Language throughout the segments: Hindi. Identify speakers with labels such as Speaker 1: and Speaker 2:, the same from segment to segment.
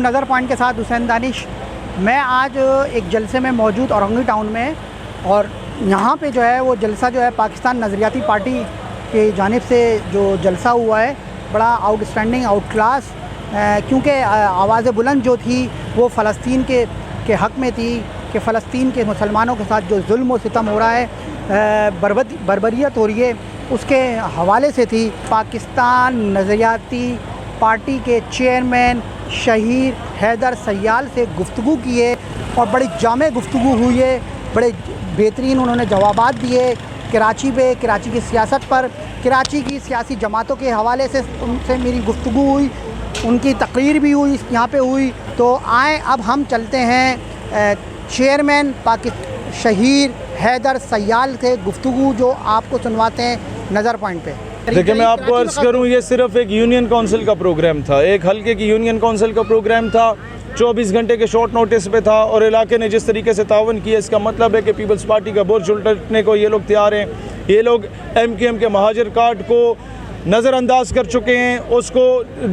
Speaker 1: नज़र पॉइंट के साथ हुसैन दानिश। मैं आज एक जलसे में मौजूद औरंगी टाउन में, और यहाँ पे जो है वो जलसा जो है पाकिस्तान नज़रियाती पार्टी की जानिब से जो जलसा हुआ है, बड़ा आउटस्टैंडिंग, आउट क्लास, क्योंकि आवाज़ बुलंद जो थी वो फ़लस्तीन के हक़ में थी कि फ़लस्तीन के मुसलमानों के साथ जो जुल्म व सितम हो रहा है, बर्बरियत हो रही है, उसके हवाले से थी। पाकिस्तान नज़रियाती पार्टी के चेयरमैन शहीद हैदर सयाल से गुफ्तगू की है और बड़ी जामे गुफ्तगू हुई है, बड़े बेहतरीन उन्होंने जवाबात दिए कराची पे, कराची की सियासत पर, कराची की सियासी जमातों के हवाले से उनसे मेरी गुफ्तगू हुई, उनकी तकरीर भी हुई यहाँ पे हुई। तो आए अब हम चलते हैं चेयरमैन शहीद हैदर सयाल से गुफ्तगू जो आपको सुनवाते हैं नज़र पॉइंट पे।
Speaker 2: देखिए, मैं आपको अर्ज़ करूं, ये सिर्फ एक यूनियन काउंसिल का प्रोग्राम था, एक हल्के की यूनियन काउंसिल का प्रोग्राम था, 24 घंटे के शॉर्ट नोटिस पे था, और इलाके ने जिस तरीके से तावन किया, इसका मतलब है कि पीपल्स पार्टी का बोझ उलटने को ये लोग तैयार हैं। ये लोग MQM के महाजर कार्ड को नज़रअंदाज कर चुके हैं, उसको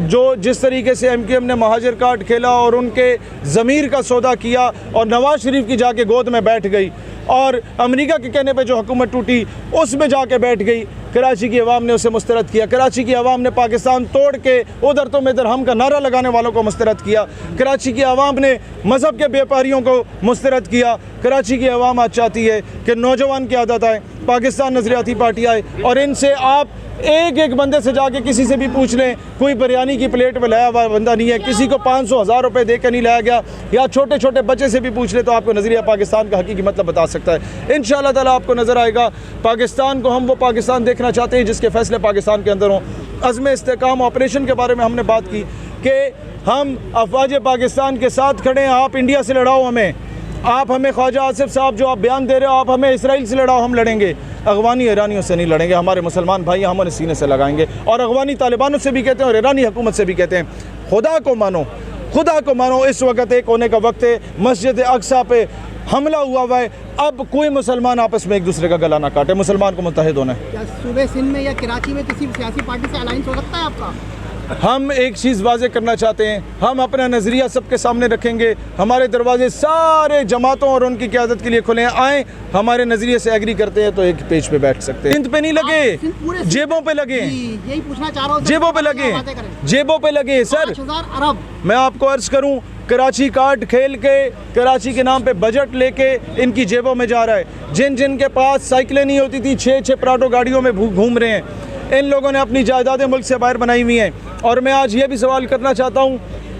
Speaker 2: जो जिस तरीके से MQM ने महाजर कार्ड खेला और उनके ज़मीर का सौदा किया और नवाज़ शरीफ की जाके गोद में बैठ गई, और अमेरिका के कहने पे जो हुकूमत टूटी उसमें जाके बैठ गई। कराची की अवाम ने उसे मुस्तरद किया, कराची की अवाम ने पाकिस्तान तोड़ के उधर तो इधर हम का नारा लगाने वालों को मुस्तरद किया, कराची की अवाम ने मज़हब के व्यापारियों को मुस्तरद किया। कराची की अवाम आज चाहती है कि नौजवान की आदत आए, पाकिस्तान नज़रियाती पार्टी आए, और इनसे आप एक एक बंदे से जाके किसी से भी पूछ लें, कोई बिरयानी की प्लेट में लाया हुआ बंदा नहीं है, किसी को 500,000 रुपये दे कर नहीं लाया गया, या छोटे छोटे बच्चे से भी पूछ ले तो आपको नज़रिया पाकिस्तान का हकीकी मतलब बता सकता है। इंशाअल्लाह ताला आपको नज़र आएगा पाकिस्तान को, हम वो पाकिस्तान देखना चाहते हैं जिसके फ़ैसले पाकिस्तान के अंदर हों। अज़्म इस्तेकाम ऑपरेशन के बारे में हमने बात की कि हम अफवाज पाकिस्तान के साथ खड़े हैं, आप इंडिया से लड़ाओ हमें, आप हमें ख्वाजा आसिफ साहब जो आप बयान दे रहे हो, आप हमें इसराइल से लड़ाओ, हम लड़ेंगे, अफगानी ईरानियों से नहीं लड़ेंगे, हमारे मुसलमान भाई हम उन्हें सीने से लगाएंगे। और अफगानी तालिबानों से भी कहते हैं और ईरानी हुकूमत से भी कहते हैं, खुदा को मानो, खुदा को मानो, इस वक्त एक होने का वक्त है, मस्जिद अक्सा पे हमला हुआ है, अब कोई मुसलमान आपस में एक दूसरे का गला ना काटे, मुसलमान को मुत्तहिद होना है।
Speaker 1: क्या सूबे सिंध में या कराची में किसी सियासी पार्टी से अलायंस हो सकता है आपका?
Speaker 2: हम एक चीज़ वाज़े करना चाहते हैं, हम अपना नज़रिया सबके सामने रखेंगे, हमारे दरवाजे सारे जमातों और उनकी क़यादत के लिए खुले हैं, आएँ हमारे नज़रिए से एग्री करते हैं तो एक पेज पे बैठ सकते हैं। सिंध पे नहीं लगे, जेबों पे लगे,
Speaker 1: यही पूछना चाह रहा हूँ,
Speaker 2: जेबों पे लगे, जेबों पे लगे। सर,
Speaker 1: 5,000 अरब
Speaker 2: मैं आपको अर्ज़ करूँ, कराची कार्ड खेल के कराची के नाम पे बजट लेके इनकी जेबों में जा रहा है। जिन जिन के पास साइकिलें नहीं होती थी, 6-6 प्राडो गाड़ियों में घूम रहे हैं, इन लोगों ने अपनी जायदादें मुल्क से बाहर बनाई हुई हैं। और मैं आज ये भी सवाल करना चाहता हूँ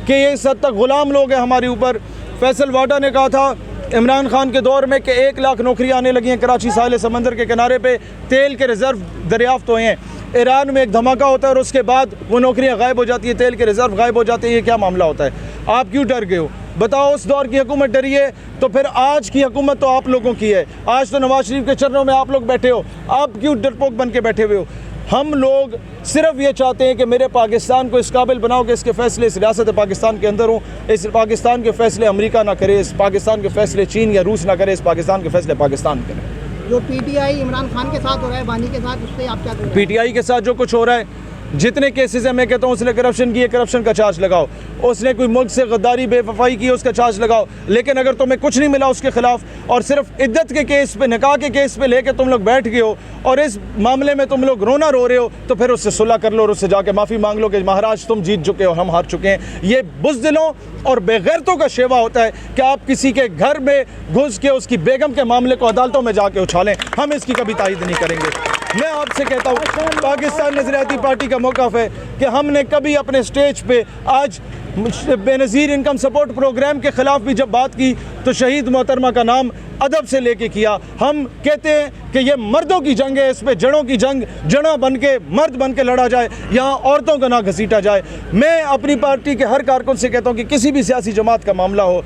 Speaker 2: कि ये इस हद तक ग़ुलाम लोग हैं हमारे ऊपर। फैसल वाडा ने कहा था इमरान खान के दौर में कि 1 लाख नौकरियाँ आने लगी हैं कराची साहिल समंदर के किनारे पे, तेल के रिज़र्व दरियाफ्त हुए हैं। ईरान में एक धमाका होता है और उसके बाद वो नौकरियाँ गायब हो जाती है, तेल के रिज़र्व गायब हो जाते हैं, ये क्या मामला होता है? आप क्यों डर गए हो? बताओ, उस दौर की हुकूमत डरी है तो फिर आज की हुकूमत तो आप लोगों की है। आज तो नवाज शरीफ के चरणों में आप लोग बैठे हो, आप क्यों डरपोक बन के बैठे हुए हो? हम लोग सिर्फ ये चाहते हैं कि मेरे पाकिस्तान को इस काबिल बनाओ कि इसके फ़ैसले इस रियासत पाकिस्तान के अंदर हों, इस पाकिस्तान के फ़ैसले अमेरिका ना करे, इस पाकिस्तान के फ़ैसले चीन या रूस ना करे, इस पाकिस्तान के फ़ैसले पाकिस्तान करें।
Speaker 1: जो PTI इमरान खान के साथ हो रहा है, बानी के साथ, उस पर आप क्या करें?
Speaker 2: PTI के साथ जो कुछ हो रहा है, जितने केसेस हैं, मैं कहता हूँ उसने करप्शन की है, करप्शन का चार्ज लगाओ, उसने कोई मुल्क से गद्दारी बेवफाई की है, उसका चार्ज लगाओ। लेकिन अगर तुम्हें कुछ नहीं मिला उसके खिलाफ और सिर्फ इद्दत के केस पे, निकाह के केस पे लेके तुम लोग बैठ गए हो और इस मामले में तुम लोग रोना रो रहे हो, तो फिर उससे सुलह कर लो और उससे जाके माफ़ी मांग लो कि महाराज तुम जीत चुके हो, हम हार चुके हैं। ये बुज़दिलों और बेगैरतों का शेवा होता है कि आप किसी के घर में घुस के उसकी बेगम के मामले को अदालतों में जाके उछालें, हम इसकी कभी तायद नहीं करेंगे। मैं आपसे कहता हूँ, पाकिस्तान नज़रियाती पार्टी का मौक़िफ़ है कि हमने कभी अपने स्टेज पे आज बेनज़ीर इनकम सपोर्ट प्रोग्राम के ख़िलाफ़ भी जब बात की तो शहीद मोहतरमा का नाम अदब से लेके किया। हम कहते हैं कि ये मर्दों की जंग है, इस पे जड़ों की जंग, जड़ा बन के मर्द बन के लड़ा जाए, यहाँ औरतों का ना घसीटा जाए। मैं अपनी पार्टी के हर कारकुन से कहता हूँ कि किसी भी सियासी जमात का मामला हो,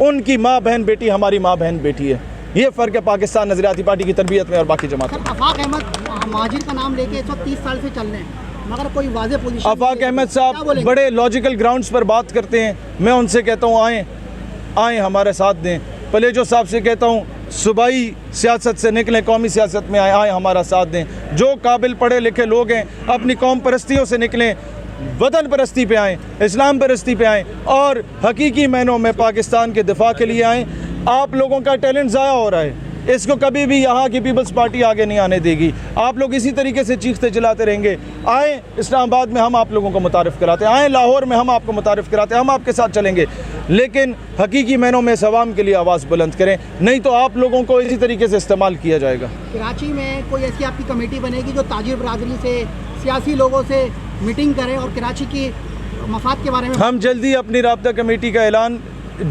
Speaker 2: उनकी माँ बहन बेटी हमारी माँ बहन बेटी है। ये फ़र्क है पाकिस्तान नज़रियाती पार्टी की तरबियत में और बाकी जमातों में।
Speaker 1: आफाक अहमद महाजिर का नाम लेके 130 साल से चल रहे हैं, मगर कोई वाज़ेह पोजीशन।
Speaker 2: आफाक अहमद साहब बड़े लॉजिकल ग्राउंड्स पर बात करते हैं, मैं उनसे कहता हूँ आएँ हमारे साथ दें। पलेजो साहब से कहता हूँ सूबाई सियासत से निकलें, कौमी सियासत में आए हमारा साथ दें। जो काबिल पढ़े लिखे लोग हैं अपनी कौम परस्तियों से निकलें, वतन परस्ती पे आएँ, इस्लाम परस्ती पे आएँ और हकीकी मायनों में पाकिस्तान के दिफा के लिए आएँ। आप लोगों का टैलेंट ज़ाया हो रहा है, इसको कभी भी यहाँ की पीपल्स पार्टी आगे नहीं आने देगी। आप लोग इसी तरीके से चीखते चिल्लाते रहेंगे। आए इस्लामाबाद में हम आप लोगों को मुतारिफ़ कराते, आए लाहौर में हम आपको मुतारिफ़ कराते, हम आपके साथ चलेंगे, लेकिन हकीकी मायनों में इस अवाम के लिए आवाज़ बुलंद करें, नहीं तो आप लोगों को इसी तरीके से इस्तेमाल किया जाएगा।
Speaker 1: कराची में कोई ऐसी आपकी कमेटी बनेगी जो ताजिर बरादरी से, सियासी लोगों से मीटिंग करे और कराची की मफाद के बारे में? हम
Speaker 2: जल्दी अपनी राब्ता कमेटी का ऐलान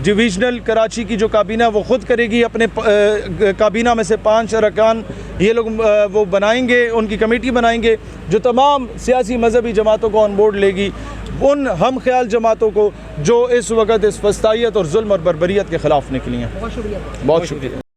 Speaker 2: डिवीज़नल कराची की जो काबीना वो ख़ुद करेगी। अपने काबीना में से 5 अरकान ये लोग वो बनाएंगे, उनकी कमेटी बनाएंगे जो तमाम सियासी मजहबी जमातों को ऑन बोर्ड लेगी, उन हम ख्याल जमातों को जो इस वक्त इस फस्तायत और जुल्म और बर्बरियत के ख़िलाफ़ निकली हैं।
Speaker 1: बहुत शुक्रिया।
Speaker 2: बहुत शुक्रिया।